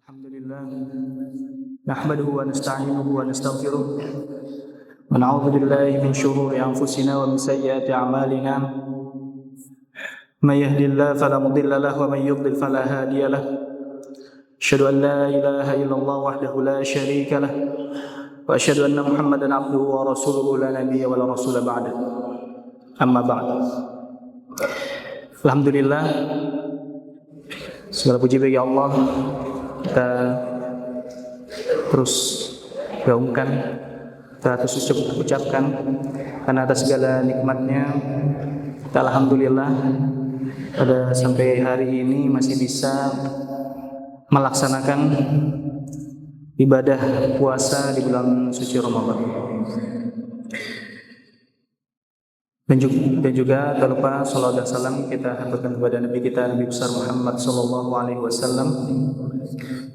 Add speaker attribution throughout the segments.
Speaker 1: Alhamdulillah nahmaduhu wa nasta'inuhu wa nastaghfiruh wa na'udzu billahi min shururi anfusina wa min sayyiati a'malina may yahdihillahu fala mudilla lahu wa may yudlil fala hadiya lahu asyhadu an la ilaha illallah wahdahu la syarika lah wa asyhadu anna Muhammadan 'abduhu wa rasuluhu la nabiyya wa la rasula ba'da amma ba'd. Alhamdulillah, segala puji bagi Allah. Kita terus gaungkan, kita terus ucapkan karena atas segala nikmatnya kita alhamdulillah pada sampai hari ini masih bisa melaksanakan ibadah puasa di bulan suci Ramadan. Dan juga tak lupa salawat dan salam kita haturkan kepada Nabi kita, Nabi besar Muhammad sallallahu alaihi wasallam,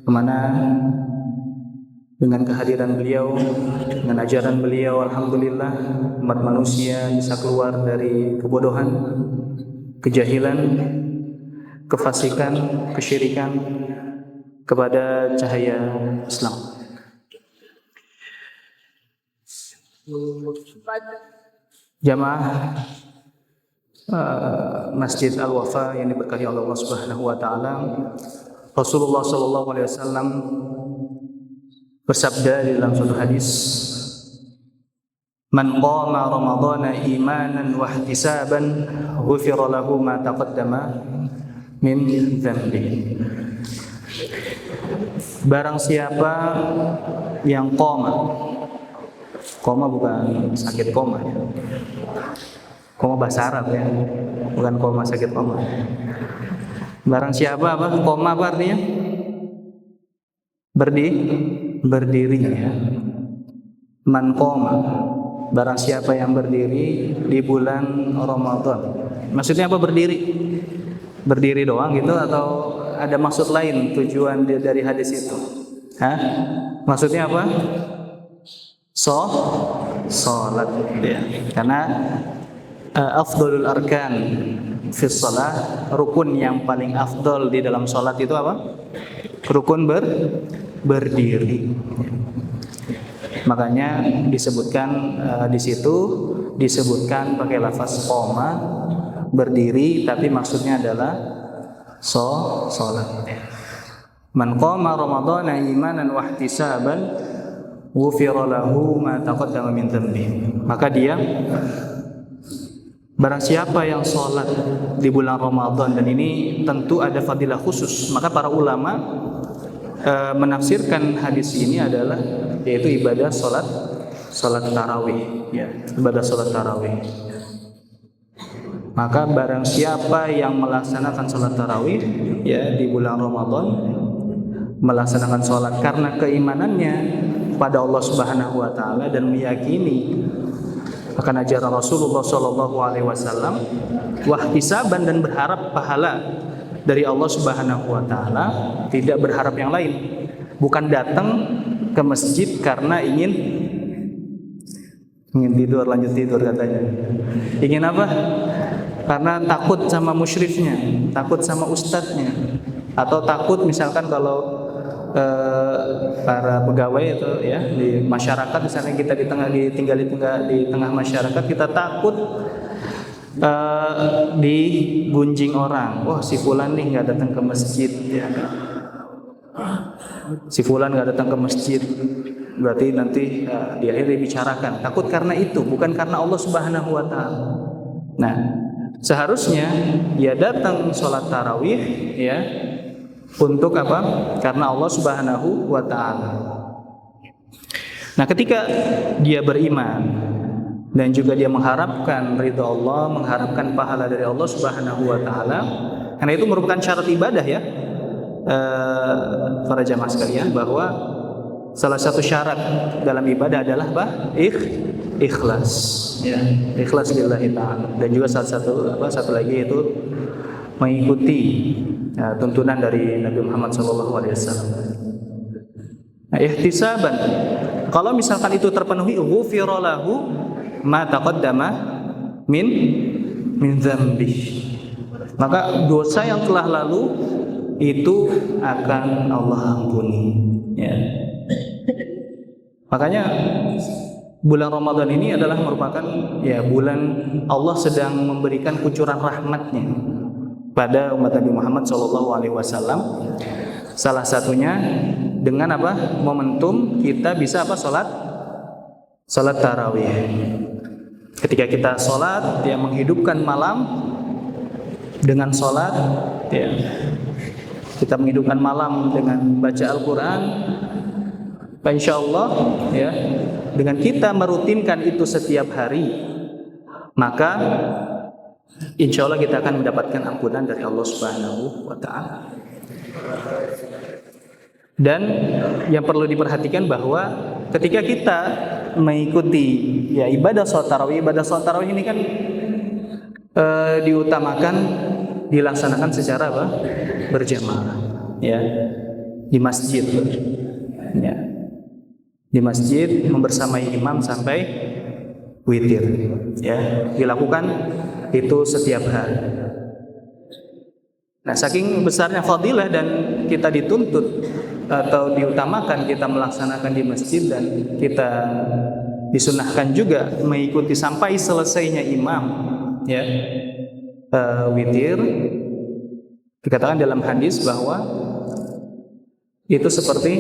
Speaker 1: kemana dengan kehadiran beliau, dengan ajaran beliau, alhamdulillah umat manusia bisa keluar dari kebodohan, kejahilan, kefasikan, kesyirikan kepada cahaya Islam. Jamaah Masjid Al-Wafa yang diberkahi oleh Allah Subhanahu wa taala, Rasulullah sallallahu alaihi wasallam bersabda di dalam suatu hadis, "Man qama ramadhana imanan wa ihtisaban, ghufira lahu ma taqaddama min dhanbihi." Barang siapa yang qama bukan sakit koma ya. Koma bahasa Arab ya, bukan koma sakit koma. Barang siapa koma apa artinya? Berdiri ya. Man koma, barang siapa yang berdiri di bulan Ramadan. Maksudnya apa berdiri? Berdiri doang gitu atau ada maksud lain tujuan dari hadis itu? Maksudnya apa? Salat ya. Karena afdalul arkan fi shalah, rukun yang paling afdal di dalam salat itu apa? Rukun berdiri. Makanya disebutkan di situ disebutkan pakai lafaz qoma, berdiri, tapi maksudnya adalah salat. Man qama ramadhana imanan wa ihtisaban ghufira lahu ma taqaddama min dhanbihi. Maka dia, barang siapa yang sholat di bulan Ramadan, dan ini tentu ada fadilah khusus, maka para ulama menafsirkan hadis ini adalah yaitu ibadah sholat tarawih ya, ibadah sholat tarawih. Maka barang siapa yang melaksanakan sholat tarawih ya di bulan Ramadan, melaksanakan sholat karena keimanannya pada Allah Subhanahu wa taala dan meyakini akan ajaran Rasulullah sallallahu alaihi wasallam, wahtisaban, dan berharap pahala dari Allah Subhanahu wa taala, tidak berharap yang lain. Bukan datang ke masjid karena ingin tidur, lanjut tidur katanya. Ingin apa? Karena takut sama musyrifnya, takut sama ustadznya, atau takut misalkan kalau para pegawai itu ya di masyarakat, misalnya kita tinggal di tengah masyarakat, kita takut digunjing orang. Wah, si fulan nih nggak datang ke masjid ya. Si fulan nggak datang ke masjid, berarti nanti di akhir dibicarakan. Takut karena itu, bukan karena Allah Subhanahu wa taala. Nah, seharusnya dia datang sholat tarawih ya untuk apa? Karena Allah Subhanahu wa taala. Nah, ketika dia beriman dan juga dia mengharapkan ridha Allah, mengharapkan pahala dari Allah Subhanahu wa taala, karena itu merupakan syarat ibadah ya. Para jamaah sekalian, bahwa salah satu syarat dalam ibadah adalah apa? Ikhlas ya. Ikhlas lillahi ta'ala. Dan juga satu lagi itu mengikuti tuntunan dari Nabi Muhammad SAW. Nah, ihtisaban, kalau misalkan itu terpenuhi, ghufira lahu ma taqaddama min dzambi, maka dosa yang telah lalu itu akan Allah ampuni, ya. Makanya bulan Ramadan ini adalah merupakan ya bulan Allah sedang memberikan kucuran rahmatnya pada umat Nabi Muhammad SAW. Salah satunya dengan apa? Momentum kita bisa apa? Salat tarawih. Ketika kita salat, dia menghidupkan malam dengan salat, ya. Kita menghidupkan malam dengan baca Al-Quran. Insyaallah, ya, dengan kita merutinkan itu setiap hari, maka insyaallah kita akan mendapatkan ampunan dari Allah Subhanahu wa Ta'ala. Dan yang perlu diperhatikan bahwa ketika kita mengikuti ya ibadah salat tarawih ini kan diutamakan dilaksanakan secara apa? Berjamaah, ya, di masjid, ya. Di masjid membersamai imam sampai witir, ya, dilakukan itu setiap hari. Nah, saking besarnya fadilah dan kita dituntut atau diutamakan kita melaksanakan di masjid dan kita disunahkan juga mengikuti sampai selesainya imam, ya, witir. Dikatakan dalam hadis bahwa itu seperti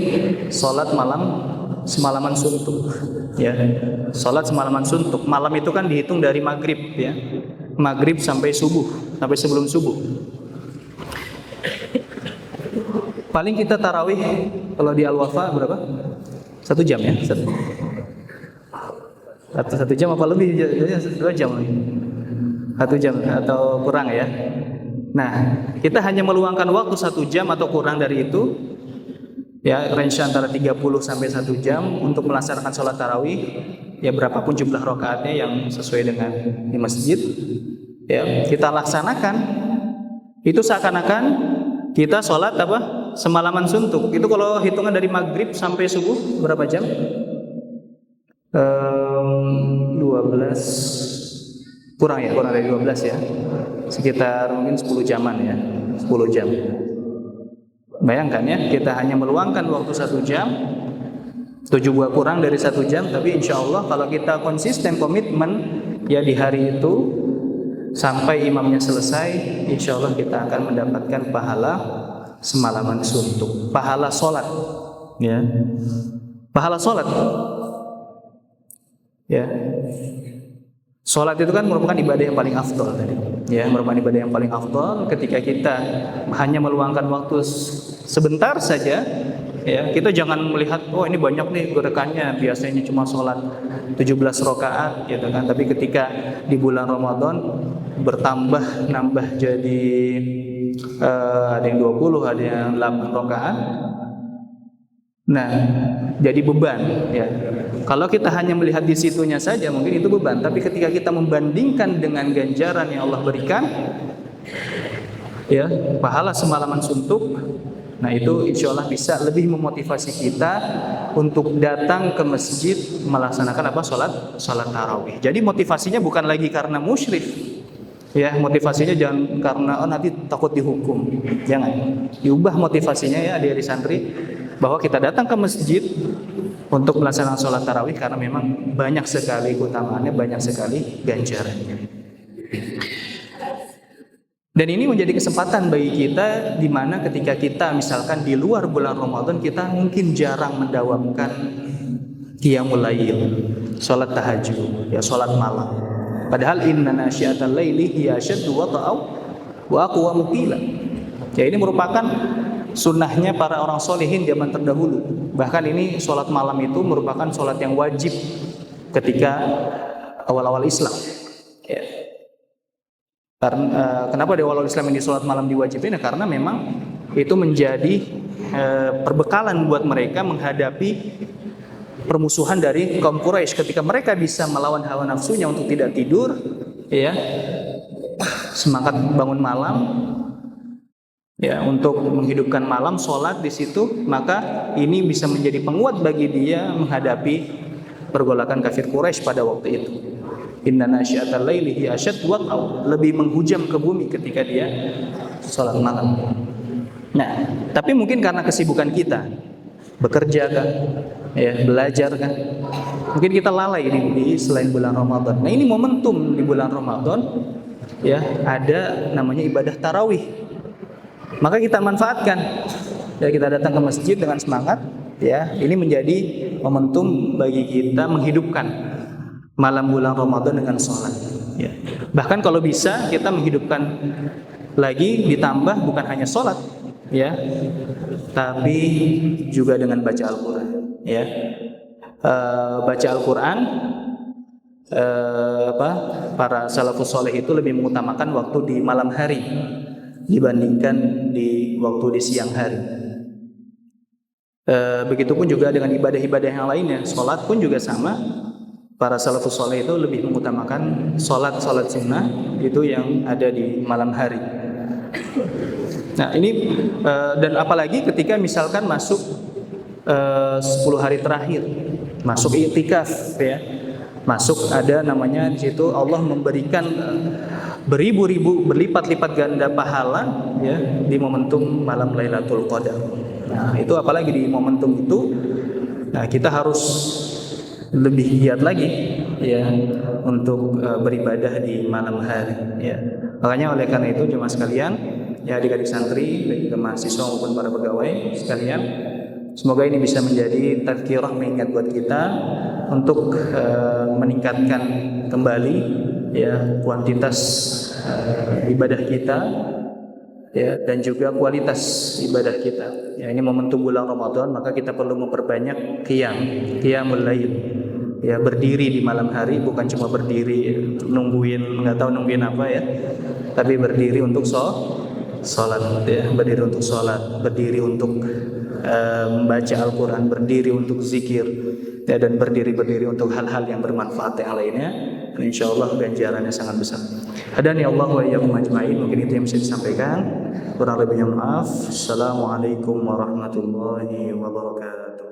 Speaker 1: sholat malam semalaman suntuk, ya. Sholat semalaman suntuk. Malam itu kan dihitung dari maghrib, ya. Maghrib sampai subuh, sampai sebelum subuh. Paling kita tarawih kalau di Al-Wafa berapa? 1 jam, ya. 1 jam apa lebih? 2 jam lagi. 1 jam atau kurang, ya. Nah, kita hanya meluangkan waktu 1 jam atau kurang dari itu, ya, range antara 30 sampai 1 jam untuk melaksanakan sholat tarawih, ya, berapapun jumlah rakaatnya yang sesuai dengan di masjid, ya, kita laksanakan. Itu seakan-akan kita sholat apa? Semalaman suntuk. Itu kalau hitungan dari maghrib sampai subuh berapa jam? 12 kurang dari 12, ya. Sekitar mungkin 10 jaman, ya. 10 jam. Bayangkan, ya, kita hanya meluangkan waktu 1 jam, 7 buah kurang dari 1 jam, tapi insya Allah kalau kita konsisten komitmen, ya, di hari itu sampai imamnya selesai, insya Allah kita akan mendapatkan pahala semalaman suntuk, pahala sholat, ya, pahala sholat, ya. Sholat itu kan merupakan ibadah yang paling afdol tadi, ya, merupakan ibadah yang paling afdol. Ketika kita hanya meluangkan waktu sebentar saja, ya, kita jangan melihat oh ini banyak nih gerakannya, biasanya cuma sholat 17 rakaat, gitu kan. Tapi ketika di bulan Ramadan nambah jadi ada yang 20, ada yang 8 rakaat. Nah, jadi beban, ya. Kalau kita hanya melihat di situnya saja mungkin itu beban, tapi ketika kita membandingkan dengan ganjaran yang Allah berikan, ya, pahala semalaman suntuk, nah itu insya Allah bisa lebih memotivasi kita untuk datang ke masjid melaksanakan apa? Sholat tarawih. Jadi motivasinya bukan lagi karena musyrif, ya, motivasinya jangan karena nanti takut dihukum, jangan. Diubah motivasinya, ya, adik-adik santri, bahwa kita datang ke masjid untuk melaksanakan sholat tarawih karena memang banyak sekali keutamaannya, banyak sekali ganjarannya. Dan ini menjadi kesempatan bagi kita di mana ketika kita misalkan di luar bulan Ramadan kita mungkin jarang mendawamkan qiyamul lail, sholat tahajud, ya, sholat malam. Padahal inna nasyiatal laili hiya asyaddu wata'aw wa aqwamu qila. Ya, ini merupakan sunnahnya para orang solehin zaman terdahulu. Bahkan ini sholat malam itu merupakan sholat yang wajib ketika awal-awal Islam, ya. Karena kenapa di awal Islam ini sholat malam diwajibin? Karena memang itu menjadi perbekalan buat mereka menghadapi permusuhan dari kaum Quraisy. Ketika mereka bisa melawan hawa nafsunya untuk tidak tidur, ya, semangat bangun malam, ya, untuk menghidupkan malam, sholat di situ, maka ini bisa menjadi penguat bagi dia menghadapi pergolakan kafir Quraisy pada waktu itu. Inna nasyiatal laili hiya asyaddu wat'aw, lebih menghujam ke bumi ketika dia sholat malam. Nah, tapi mungkin karena kesibukan kita, bekerja kan, ya, belajar kan, mungkin kita lalai di selain bulan Ramadan. Nah, ini momentum di bulan Ramadan, ya, ada namanya ibadah tarawih. Maka kita manfaatkan. Ya, kita datang ke masjid dengan semangat, ya. Ini menjadi momentum bagi kita menghidupkan malam bulan Ramadan dengan sholat. Ya. Bahkan kalau bisa kita menghidupkan lagi, ditambah bukan hanya sholat, ya, tapi juga dengan baca Al-Quran. Ya, baca Al-Quran. Para salafus soleh itu lebih mengutamakan waktu di malam hari dibandingkan di waktu di siang hari. Begitupun juga dengan ibadah-ibadah yang lainnya. Sholat pun juga sama. Para salafus soleh itu lebih mengutamakan sholat sunnah itu yang ada di malam hari. Nah, ini dan apalagi ketika misalkan masuk 10 hari terakhir, masuk i'tikaf, ya, masuk ada namanya di situ Allah memberikan beribu-ribu berlipat-lipat ganda pahala, ya, di momentum malam Lailatul Qadar. Nah, itu apalagi di momentum itu, nah, kita harus lebih giat lagi, ya, untuk beribadah di malam hari, ya. Makanya oleh karena itu jemaah sekalian, ya, adik-adik santri dan juga mahasiswa maupun para pegawai sekalian, semoga ini bisa menjadi tadzkirah, mengingat buat kita untuk meningkatkan kembali, ya, kuantitas ibadah kita, ya, dan juga kualitas ibadah kita. Ya, ini momentum bulan Ramadan, maka kita perlu memperbanyak qiyamul lail. Ya, berdiri di malam hari, bukan cuma berdiri nggak tahu nungguin apa, ya, tapi berdiri untuk sholat, ya, berdiri untuk sholat, berdiri untuk membaca Al-Quran, berdiri untuk zikir, ya, dan berdiri untuk hal-hal yang bermanfaat yang lainnya. Dan insya Allah ganjarannya sangat besar. Hadani Allah wa iyyakum ajma'in. Mungkin itu yang bisa disampaikan. Kurang lebihnya maaf. Assalamualaikum warahmatullahi wabarakatuh.